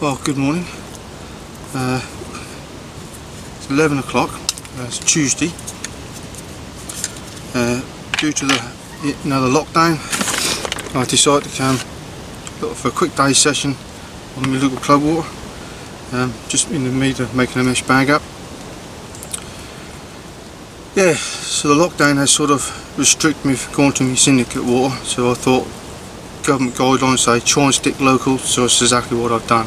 Well, good morning. It's 11 o'clock. It's Tuesday. Due to the lockdown, I decided to come for a quick day session on my local club water. Just in the middle of making a mesh bag up. Yeah, so the lockdown has sort of restricted me from going to my syndicate water, so I thought government guidelines say try and stick local, so it's exactly what I've done.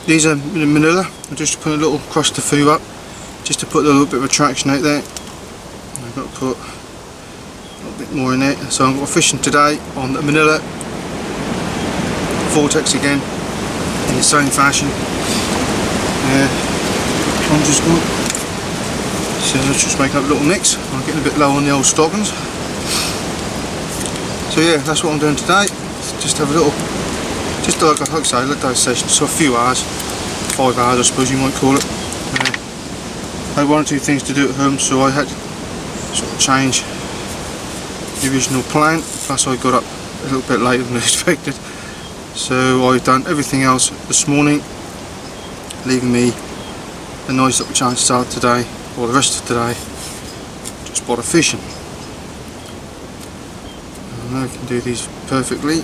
These are Manila. I just put a little crust of food up, just to put a little bit of attraction out there. I've got to put a little bit more in there. So I'm fishing today on the Manila Vortex again, in the same fashion. I'm just going. So let's just make up a little mix. I'm getting a bit low on the old stockings. So yeah, that's what I'm doing today. Just have a little. Just like I say, a little day session, so a few hours, 5 hours I suppose you might call it. I had one or two things to do at home, so I had to sort of change the original plan, plus I got up a little bit later than I expected. So I've done everything else this morning, leaving me a nice little chance to start today, or the rest of today, just bother fishing. And I can do these perfectly.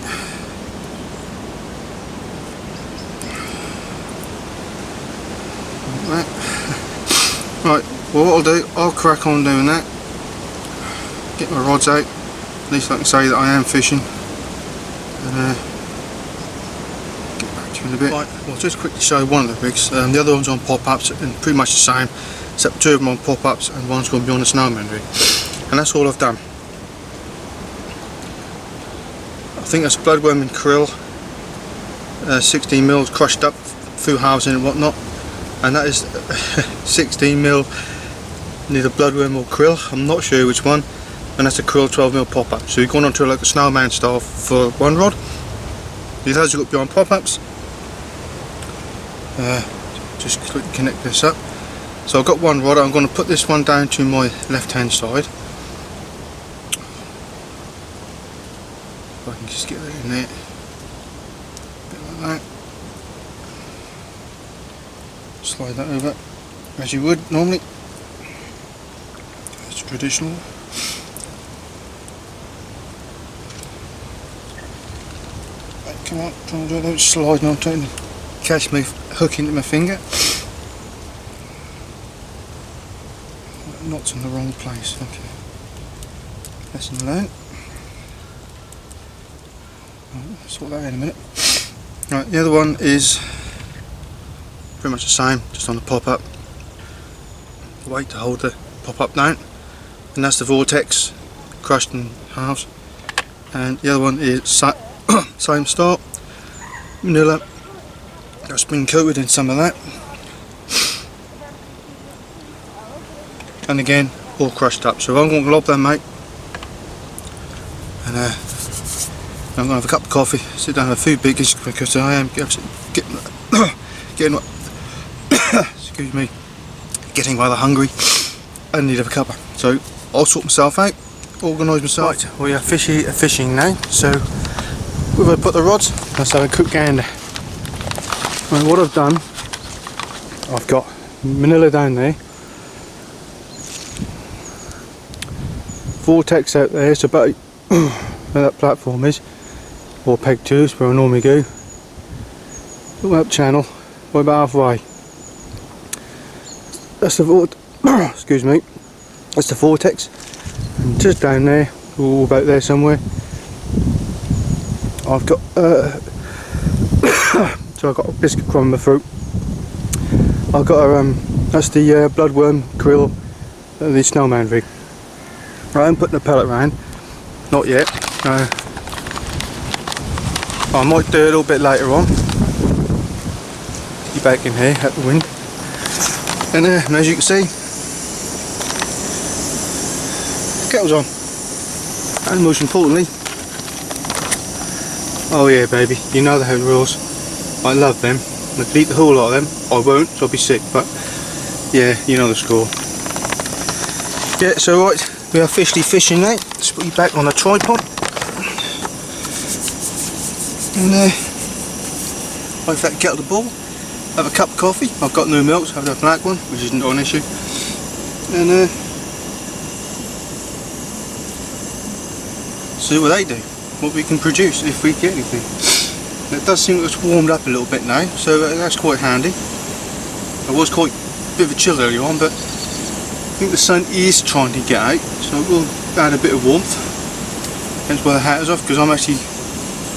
Right, well what I'll do, I'll crack on doing that, get my rods out, at least I can say that I am fishing, and get back to you in a bit. Right, well just quickly show one of the rigs. The other one's on pop-ups and pretty much the same, except two of them on pop-ups and one's going to be on the snowman rig, and that's all I've done. I think that's bloodworm and krill, 16 mils crushed up, through housing and whatnot. And that is 16 mil, neither bloodworm or krill, I'm not sure which one, and that's a krill 12 mil pop up. So you're going onto like a snowman style for one rod. These others have got beyond pop ups. Just click connect this up. So I've got one rod. I'm going to put this one down to my left hand side. If I can just get that in there, a bit like that. Slide that over as you would normally. It's traditional. Right, come on, try and do it. Sliding on, trying to catch my hook into my finger. Knot's in the wrong place. Okay. Lesson learned. Right, sort that in a minute. Right, the other one is pretty much the same, just on the pop-up. Weight to hold the pop-up down, and that's the Vortex, crushed in halves. And the other one is same start, Manila. That's been coated in some of that, and again all crushed up. So I'm going to lob them, mate, and I'm going to have a cup of coffee, sit down and have a few biggies, because I am getting excuse me, getting rather hungry and need a cuppa. So I'll sort myself out, organise myself. Right, we are fishing now. So we've put the rods. Let's have a quick gander. Right, what I've done, I've got Manila down there, Vortex out there. It's about where that platform is, or peg 2 is where I normally go. Go up channel, we're about halfway. That's the excuse me. That's the Vortex, and just down there, all about there somewhere, I've got so I've got a biscuit crumb in my throat. I've got a that's the bloodworm krill, the snowman rig. Right, I'm putting a pellet round, not yet. I might do it a little bit later on. Get back in here at the wind. And as you can see, kettle's on, and most importantly, oh yeah baby, you know the home rules. I love them. I could eat the whole lot of them. I won't, so I'll be sick, but yeah, you know the score. Yeah, so right, we are officially fishing now. Let's put you back on a tripod. And Wait for that kettle to boil. Have a cup of coffee. I've got no milk, so I have the black one, which isn't an issue. And see what they do, what we can produce if we get anything. It does seem like it's warmed up a little bit now, so that's quite handy. It was quite a bit of a chill earlier on, but I think the sun is trying to get out, so it will add a bit of warmth. Hence why the hat is off, because I'm actually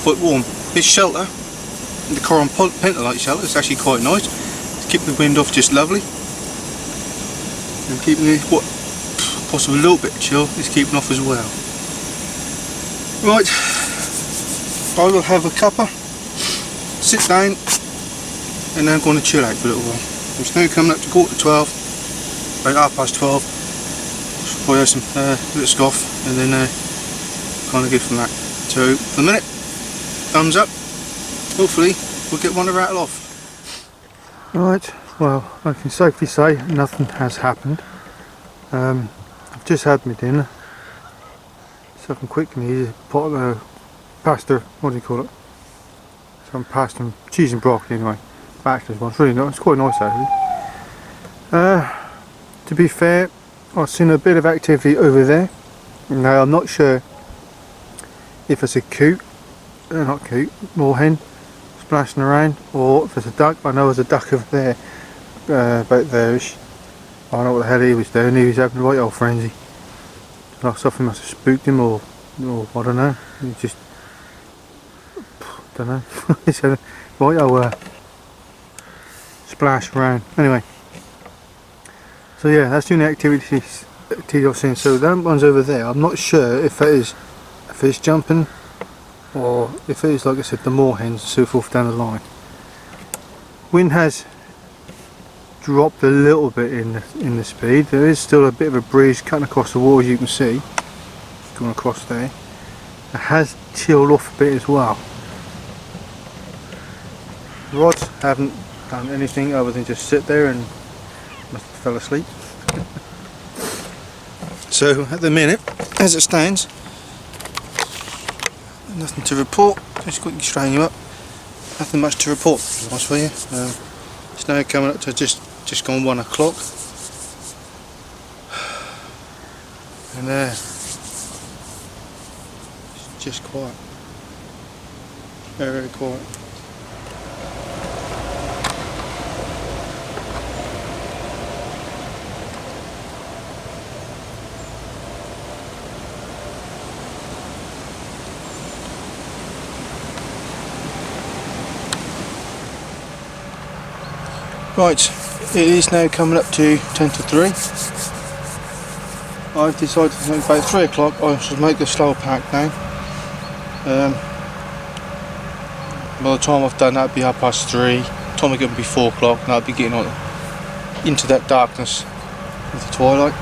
quite warm. This shelter, the Coron Pentalight shelter, is actually quite nice. It's keeping the wind off just lovely, and keeping the what possibly a little bit chill is keeping off as well. Right, I will have a cuppa, sit down, and then I'm going to chill out for a little while. It's now coming up to 11:45, about 12:30. Probably have some little scoff, and then kind of good from that. So for the minute, thumbs up. Hopefully we'll get one to rattle off. Right, well, I can safely say nothing has happened. I've just had my dinner. Something quick and easy. Pot of pasta, what do you call it? Some pasta and cheese and broccoli anyway. Bachelor's one, it's really nice, it's quite nice actually. To be fair, I've seen a bit of activity over there. Now I'm not sure if it's a coot, not coot, moorhen splashing around, or if it's a duck. I know there's a duck over there, about there-ish. I don't know what the hell he was doing, he was having a right old frenzy. Like something must have spooked him, or I don't know. He just, don't know. It's a right old splash around. Anyway, so yeah, that's the only activity I've seen. So that one's over there. I'm not sure if it's jumping, or if it is, like I said, the moorhens and so forth down the line. Wind has dropped a little bit in the speed. There is still a bit of a breeze cutting across the water, as you can see, going across there. It has chilled off a bit as well. Rods haven't done anything other than just sit there and must have fell asleep. So at the minute, as it stands, nothing to report. Just quickly straighten you up. Nothing much to report, to be honest with you. It's now coming up to just gone 1 o'clock, and it's just quiet, very, very quiet. Right, it is now coming up to 10 to 3. I've decided to think about 3 o'clock I should make the slow pack now. By the time I've done that, it'll be 3:30. By the time I get to be 4 o'clock, and I'll be getting on into that darkness of the twilight.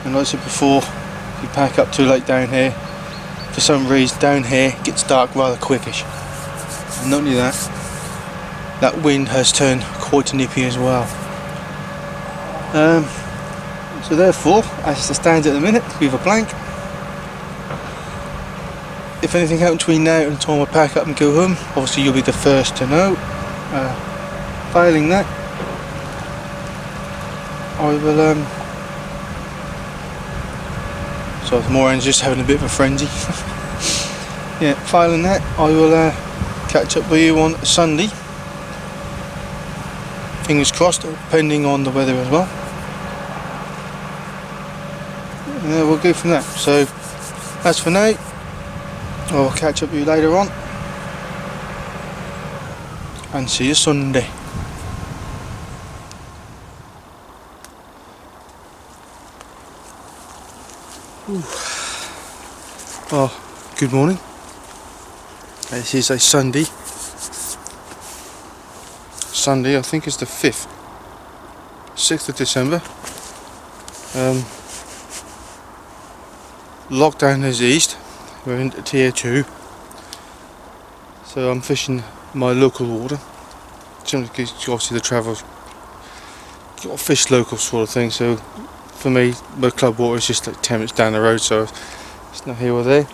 And like I said before, if you pack up too late down here, for some reason down here it gets dark rather quickish. And not only that, that wind has turned quite nippy as well. So therefore, as it stands at the minute, we have a blank. If anything happens between now and the time I pack up and go home, obviously you'll be the first to know. Failing that, I will so the moorhen's just having a bit of a frenzy. Yeah, failing that, I will catch up with you on Sunday. Fingers crossed, depending on the weather as well. And then we'll go from there. So, as for now, I'll catch up with you later on. And see you Sunday. Ooh. Oh, good morning. This is a Sunday. Sunday, I think it's the 6th of December. Lockdown is eased. We're into tier 2. So I'm fishing my local water. Obviously the travel's got a fish local sort of thing, so for me my club water is just like 10 minutes down the road, so it's not here or there.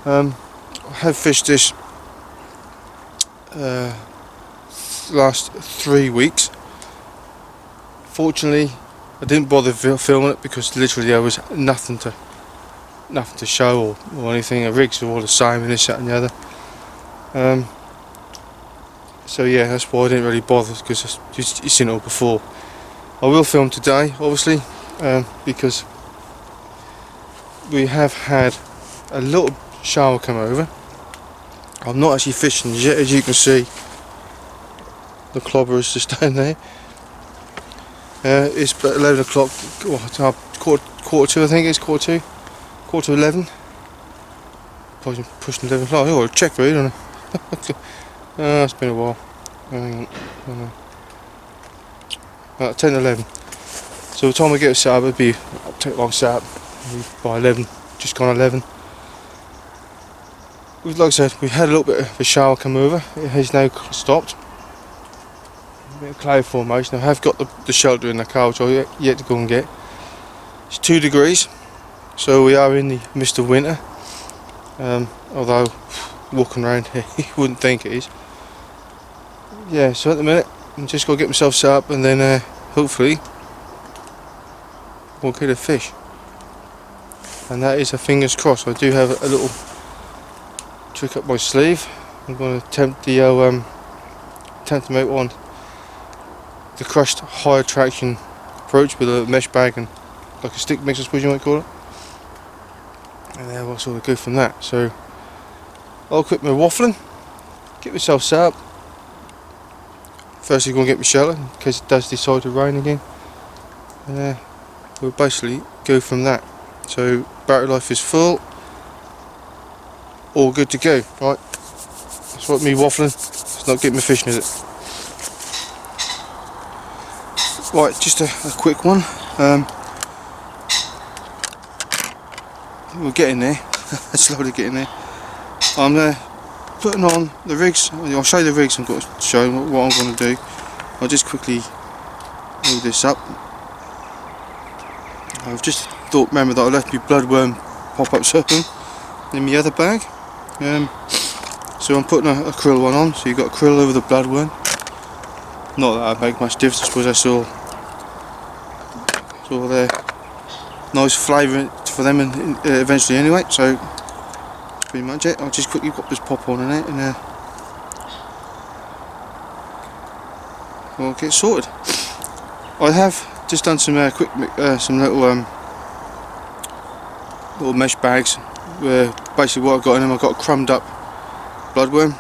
I have fished this last 3 weeks. Fortunately, I didn't bother filming it because literally there was nothing to show or anything. The rigs are all the same and this, that and the other. So yeah, that's why I didn't really bother, because you've seen it all before. I will film today, obviously, because we have had a little shower come over. I'm not actually fishing yet, as you can see. The clobber is just down there. It's about 11 o'clock, quarter to, I think it's quarter to 11. Probably pushing 11 o'clock. I've got to check really, don't I? It's been a while. About 10 to 11. So by the time we get set up, it'll take long set up. By 11, just gone 11. Like I said, we've had a little bit of a shower come over. It has now stopped. A bit of cloud formation. I have got the shelter in the car, which I've yet to go and get. It's 2 degrees, so we are in the midst of winter. Although walking around here, you wouldn't think it is. Yeah, so at the minute I'm just going to get myself set up, and then hopefully we'll get a fish. And that is a fingers crossed. I do have a little trick up my sleeve. I'm going to attempt to make one the crushed high attraction approach with a mesh bag and like a stick mix, I suppose you might call it. And then we'll sort of go from that. So I'll quit my waffling, get myself set up. Firstly, go and get my shelter in case it does decide to rain again. And we'll basically go from that. So battery life is full, all good to go. Right, that's what me waffling. It's not getting my fishing, is it? Right, just a quick one. We're getting there. Slowly getting there. I'm putting on the rigs. I'll show you the rigs. I've got to show you what I'm going to do. I'll just quickly move this up. I've just remember that I left my bloodworm pop-up serpent in my other bag. So I'm putting a krill one on. So you've got a krill over the bloodworm. Not that that'd make much difference. I suppose I saw their nice flavour for them eventually anyway. So that's pretty much it. I'll just quickly pop this pop on in it, and we'll get sorted. I have just done some some little mesh bags where basically what I've got in them, I've got a crumbed up bloodworm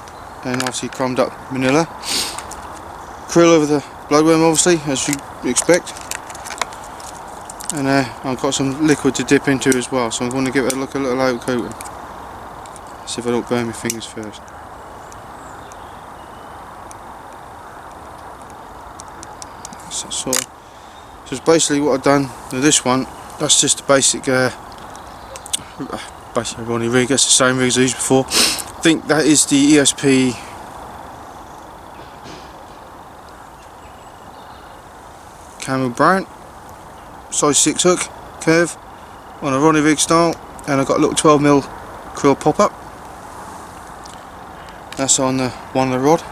and obviously crumbed up manila. Krill over the bloodworm, obviously, as you expect. And I've got some liquid to dip into as well, so I'm going to give it a little out coating. See if I don't burn my fingers first. So it's basically what I've done with this one. That's just a basic basically Ronnie rig. That's the same rig as I used before. I think that is the ESP Camel Brown size 6 hook curve on a Ronnie rig style, and I've got a little 12mm krill pop-up. That's on one of the rod.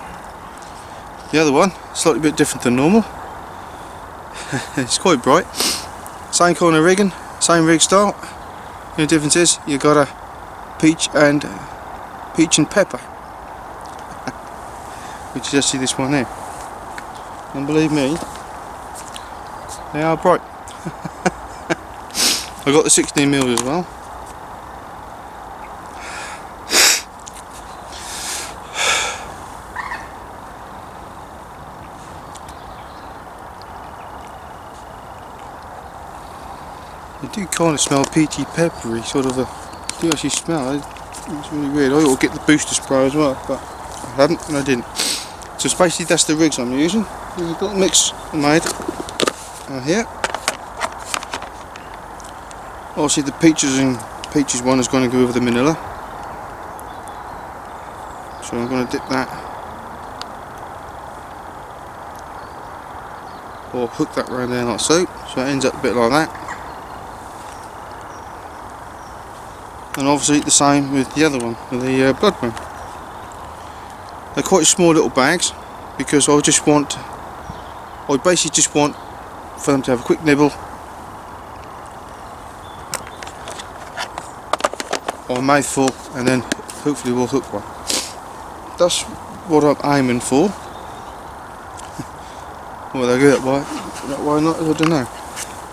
The other one, slightly bit different than normal. It's quite bright. Same kind of rigging, same rig style. The only difference is you got a peach and pepper, which is actually this one there. And believe me, they are bright. I got the 16mm as well. I do kind of smell peachy peppery, sort of I do actually smell it. It's really weird. I ought to get the booster spray as well, but I haven't and I didn't. So basically that's the rigs I'm using. We've got a mix made here. Obviously the peaches one is going to go over the manila. So I'm going to dip that, or hook that around there like so. So it ends up a bit like that. And obviously the same with the other one, with the bloodworm. They're quite small little bags, because I basically just want for them to have a quick nibble or a mouthful, and then hopefully we'll hook one. That's what I'm aiming for. Well, they'll get why not, I don't know.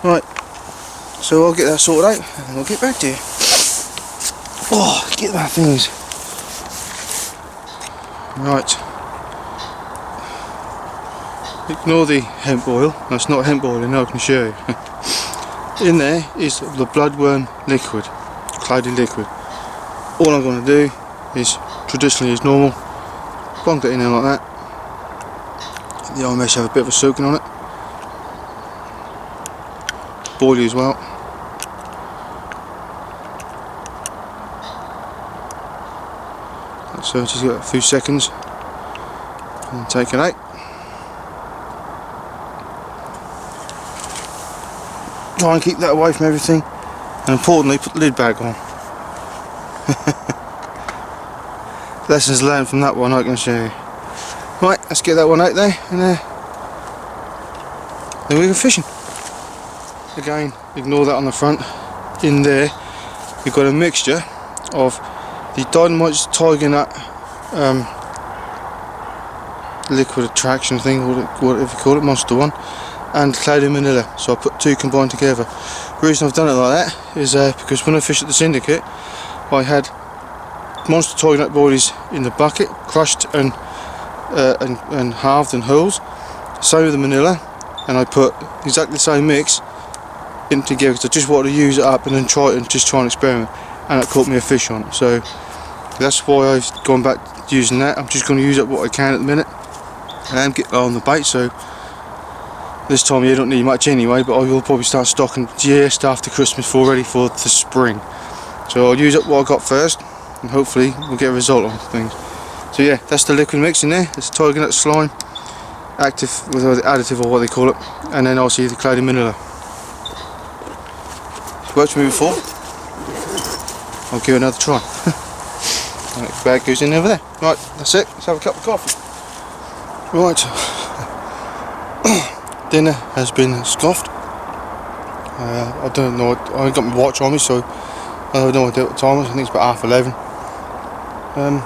Right, so I'll get that sorted out and I'll get back to you. Oh, get that things. Right. Ignore the hemp oil. That's not hemp oil, I can show you. In there is the bloodworm liquid, cloudy liquid. All I'm going to do is, traditionally as normal, plonk that in there like that. The eye mesh have a bit of a soaking on it. Boilie as well. So just got a few seconds and take it out. Try and keep that away from everything, and importantly put the lid back on. Lessons learned from that one, I can show you. Right, let's get that one out there, and then we go fishing. Again, ignore that on the front. In there you've got a mixture of the Dynamite Tiger Nut liquid attraction thing, whatever you call it, Monster One, and Cloudy Manila. So I put two combined together. The reason I've done it like that is because when I fished at the Syndicate, I had Monster Tiger Nut boilies in the bucket, crushed and halved and wholes. Same with the Manila, and I put exactly the same mix in together because I just wanted to use it up and then try and experiment, and it caught me a fish on it. So that's why I've gone back to using that. I'm just going to use up what I can at the minute and get on the bait. So this time of year I don't need much anyway, but I will probably start stocking just after Christmas ready for the spring. So I'll use up what I got first, and hopefully we'll get a result on things. So yeah, that's the liquid mix in there. It's Tiger Nut slime, active with the additive or what they call it, and then obviously the Cloudy Manila. It's worked for me before. I'll give it another try. Right, bag goes in over there. Right, that's it. Let's have a cup of coffee. Right. Dinner has been scoffed. I don't know. I haven't got my watch on me, so I have no idea what time it is. I think it's about 11:30.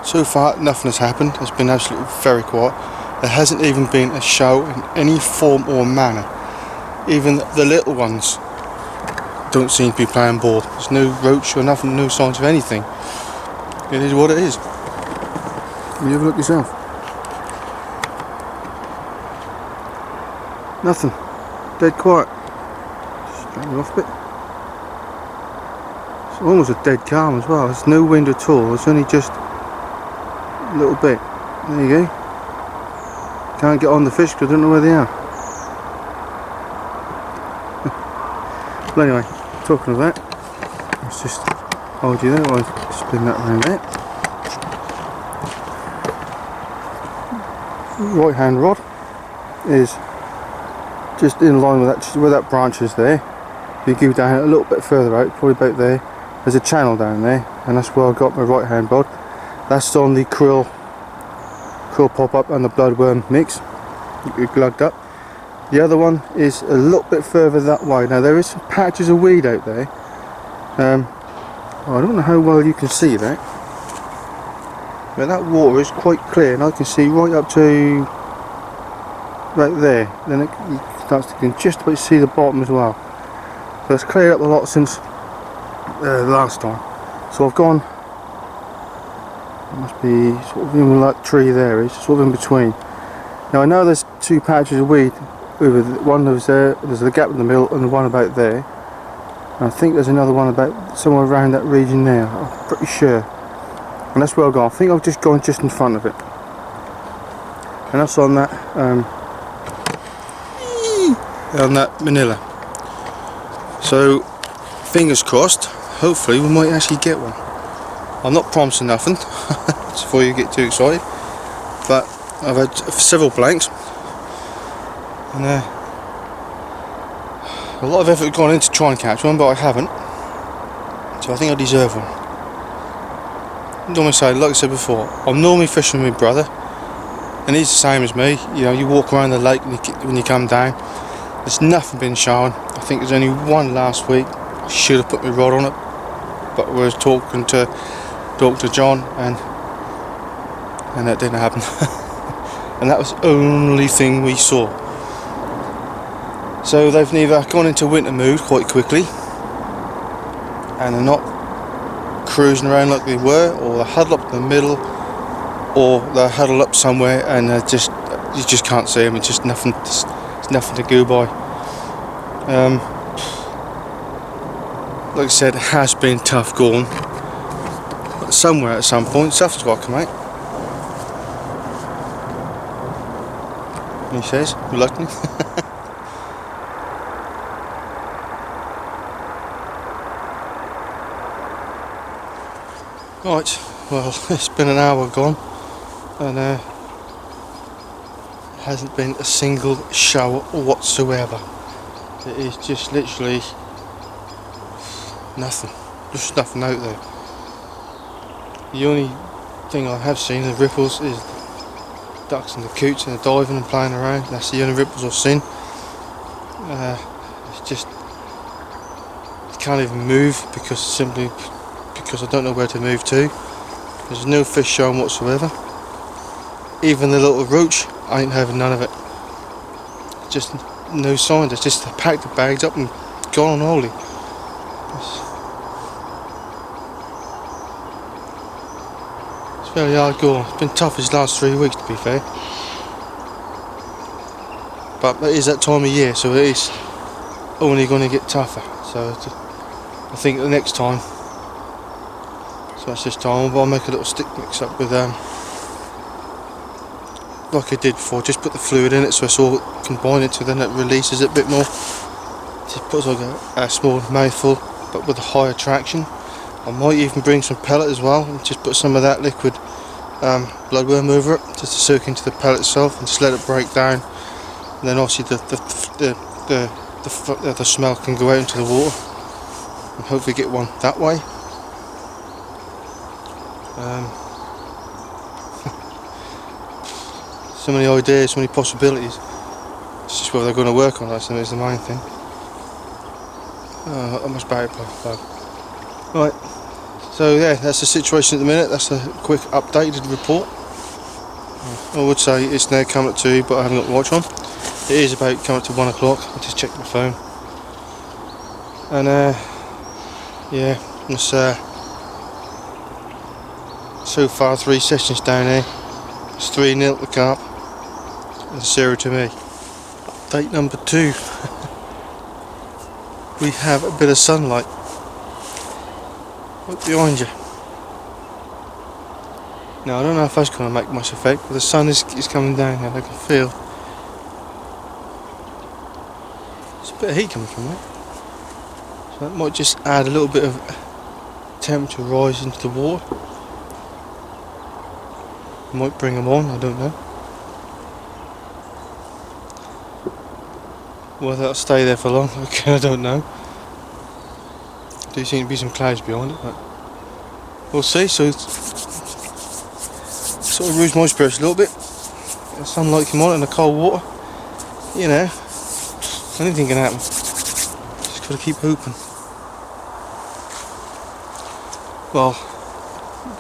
So far, nothing has happened. It's been absolutely very quiet. There hasn't even been a show in any form or manner. Even the little ones don't seem to be playing ball. There's no roach or nothing, no signs of anything. It is what it is. You have a look yourself. Nothing. Dead quiet. Straight off a bit. It's almost a dead calm as well. There's no wind at all. It's only just a little bit. There you go. Can't get on the fish because I don't know where they are. But anyway, talking of that, let's just hold you there while I spin that around there. Right hand rod is just in line with that, where that branch is there. If you go down a little bit further out, probably about there, there's a channel down there, and that's where I got my right hand rod. That's on the krill pop up and the bloodworm mix, glugged up. The other one is a little bit further that way. Now there is some patches of weed out there. I don't know how well you can see that, but that water is quite clear, and I can see right up to right there. Then it starts to just about see the bottom as well. So it's cleared up a lot since last time. So I've gone. It must be sort of in that tree there. It's sort of in between. Now I know there's two patches of weed. One was there. There's the gap in the middle, and the one about there. And I think there's another one about somewhere around that region there. I'm pretty sure. And that's where I've gone. I think I've just gone just in front of it. And that's on that Manila. So fingers crossed, hopefully we might actually get one. I'm not promising nothing before you get too excited, but I've had several blanks, and a lot of effort gone into trying to catch one, but I haven't, so I think I deserve one. Normally say, like I said before, I'm normally fishing with my brother, and he's the same as me. You know, you walk around the lake when you come down, there's nothing been shown. I think there's only one last week. I should have put my rod on it, but we was talking to Dr. John, and that didn't happen. And that was the only thing we saw. So they've neither gone into winter mood quite quickly, and they're not cruising around like they were, or they're huddled up in the middle, or they're huddled up somewhere and you just can't see them. It's just nothing. It's nothing to go by. Like I said, it has been tough going. But somewhere at some point, stuff's got to come out. He says, reluctantly. Right, well, it's been an hour gone, and there hasn't been a single shower whatsoever. It is just literally nothing, just nothing out there. The only thing I have seen of ripples is ducks and the coots and the diving and playing around. That's the only ripples I've seen. It's just, you can't even move because I don't know where to move to. There's no fish showing whatsoever. Even the little roach, I ain't having none of it. Just no signs. It's just packed the bags up and gone on holy. It's very hard going. It's been tough these last 3 weeks, to be fair. But it is that time of year, so it is only going to get tougher. So I think the next time, so that's this time, I'll make a little stick mix up with like I did before. Just put the fluid in it so it's all combined into, then it releases it a bit more. Just put like a small mouthful, but with a higher traction. I might even bring some pellet as well, and just put some of that liquid bloodworm over it, just to soak into the pellet itself, and just let it break down. And then obviously the smell can go out into the water, and hopefully get one that way. So many ideas, so many possibilities. It's just whether they're going to work on that, is the main thing. Not much about it, but right. So yeah, that's the situation at the minute. That's a quick updated report. I would say it's now coming at 2, but I haven't got the watch on. It is about coming to 1 o'clock. I just checked my phone. And yeah, it's so far 3 sessions down here. It's 3-0 to carp and 0 to me. Update number 2. We have a bit of sunlight right behind you. Now I don't know if that's going to make much effect, but the sun is coming down now. I can feel there's a bit of heat coming from it, so that might just add a little bit of temperature rise into the water. Might bring them on, I don't know. Whether that'll stay there for long, okay, I don't know. There seem to be some clouds behind it, but we'll see. So it's sort of ruins my spirits a little bit. The sunlight come on in the cold water. You know, anything can happen. Just gotta keep hooping. Well,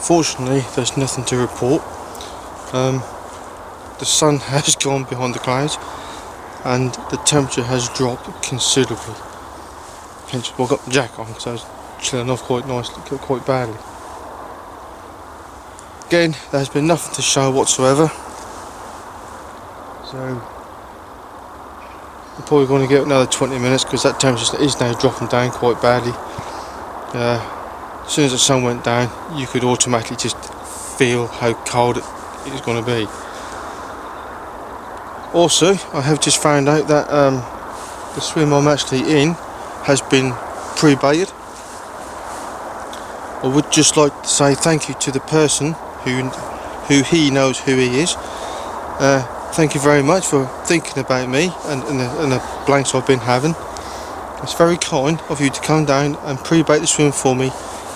fortunately, there's nothing to report. The sun has gone behind the clouds, and the temperature has dropped considerably. Hence, well, I got the jacket on, so I was chilling off quite nicely, quite badly. Again, there's been nothing to show whatsoever, so we're probably going to get another 20 minutes because that temperature is now dropping down quite badly. As soon as the sun went down, you could automatically just feel how cold it is going to be. Also, I have just found out that the swim I'm actually in has been pre-baited. I would just like to say thank you to the person who he knows who he is. Thank you very much for thinking about me and the blanks I've been having. It's very kind of you to come down and pre-bait the swim for me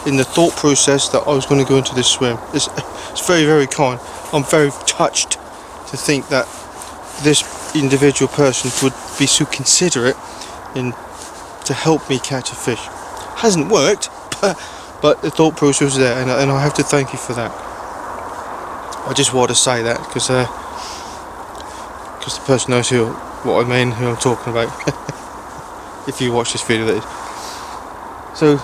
in the thought process that I was going to go into this swim. It's very, very kind. I'm very touched to think that this individual person would be so considerate in to help me catch a fish. Hasn't worked, but the thought process was there, and I have to thank you for that. I just want to say that because the person knows what I mean, who I'm talking about. If you watch this video, that is. So,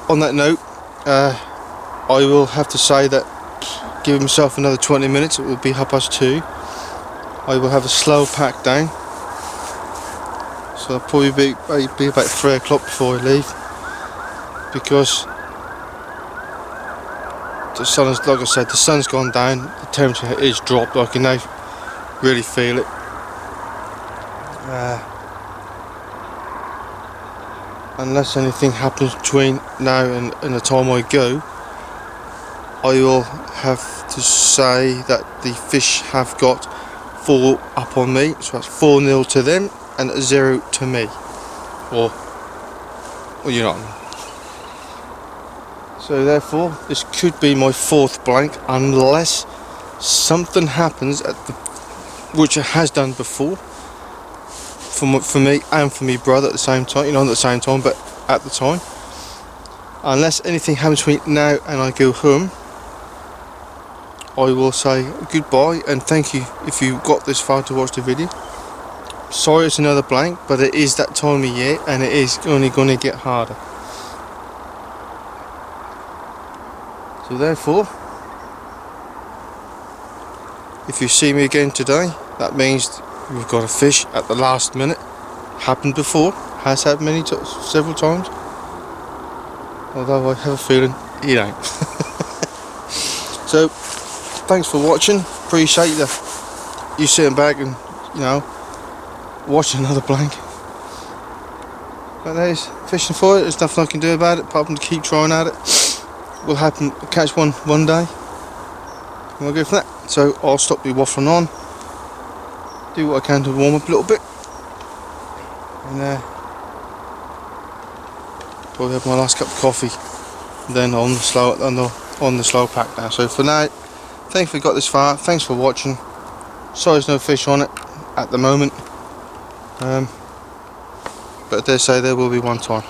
on that note, I will have to say that, give myself another 20 minutes, it will be 2:30. I will have a slow pack down, so I'll probably be about 3 o'clock before I leave, because the sun is, like I said, the sun's gone down, the temperature is dropped. I can now really feel it. Unless anything happens between now and the time I go, I will have to say that the fish have got 4 up on me, so that's 4-0 to them and 0 to me, or you know. So therefore, this could be my 4th blank, unless something happens which it has done before, for me and for me brother at the same time, you know, not at the same time, but at the time. Unless anything happens between now and I go home, I will say goodbye and thank you if you got this far to watch the video. Sorry it's another blank, but it is that time of year and it is only going to get harder. So therefore, if you see me again today, that means we've got a fish at the last minute. Happened before, has happened several times. Although I have a feeling it ain't. So, thanks for watching. Appreciate you sitting back and, you know, watching another blank. But there's fishing for it. There's nothing I can do about it apart from to keep trying at it. Will happen. Catch one day. And we'll go from that. So I'll stop you waffling on. Do what I can to warm up a little bit. And probably have my last cup of coffee. Then on the slow pack now. So for now, thanks for got this far. Thanks for watching. Sorry there's no fish on it at the moment. But I dare say there will be one time.